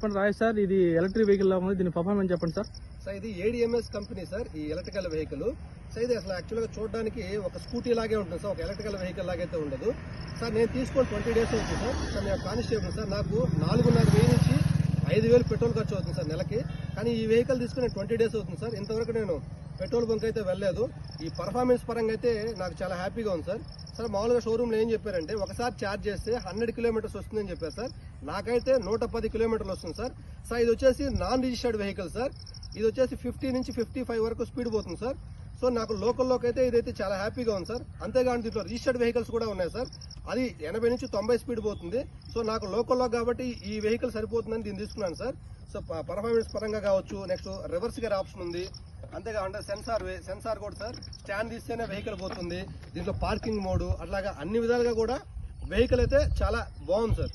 చెప్పండి రాజేష్ సార్, ఇది electric vehicle లా ఉంది, దీని పర్ఫార్మెన్స్ చెప్పండి సార్. సార్ ఇది ADMS కంపెనీ సార్, ఈ ఎలక్ట్రికల్ వెహికల్. సార్ ఇది అసలు యాక్చువల్గా చూడడానికి ఒక స్కూటీ లాగే ఉంటుంది సార్, ఒక ఎలక్ట్రికల్ వెహికల్ లాగైతే ఉండదు సార్. నేను తీసుకొని 20 డేస్ అవుతుంది సార్. సార్ నేను కానిస్టేబుల్ సార్, నాకు 4,500 నుంచి 5,000 పెట్రోల్ ఖర్చు అవుతుంది సార్ నెలకి. కానీ ఈ వెహికల్ తీసుకుని 20 డేస్ అవుతుంది సార్. ఇంతవరకు నేను పెట్రోల్ బంక్ అయితే వెళ్ళలేదు. ఈ పర్ఫార్మెన్స్ పరంగా అయితే నాకు చాలా హ్యాపీగా ఉంది సార్. సార్ మామూలుగా షోరూమ్లో ఏం చెప్పారంటే ఒకసారి ఛార్జ్ చేస్తే 100 కిలోమీటర్స్ వస్తుందని చెప్పారు సార్. నాకైతే 110 కిలోమీటర్లు వస్తుంది సార్. సార్ ఇది వచ్చేసి నాన్ రిజిస్టర్డ్ వెహికల్ సార్. ఇది వచ్చేసి 50 నుంచి 55 వరకు స్పీడ్ పోతుంది సార్. సో నాకు లోకల్లోకి అయితే ఇదైతే చాలా హ్యాపీగా ఉంది సార్. అంతేగాని దీంట్లో రిజిస్టర్డ్ వెహికల్స్ కూడా ఉన్నాయి సార్, అది 80 నుంచి 90 స్పీడ్ పోతుంది. సో నాకు లోకల్లో కాబట్టి ఈ వెహికల్ సరిపోతుందని దీన్ని తీసుకున్నాను సార్. సో పర్ఫార్మెన్స్ పరంగా కావచ్చు, నెక్స్ట్ రివర్స్ గేర్ ఆప్షన్ ఉంది, అంతేకాకుండా సెన్సార్ కూడా సార్, స్టాండ్ తీస్తేనే వెహికల్ పోతుంది. దీంట్లో పార్కింగ్ మోడ్, అట్లాగా అన్ని విధాలుగా కూడా వెహికల్ అయితే చాలా బాగుంది సార్.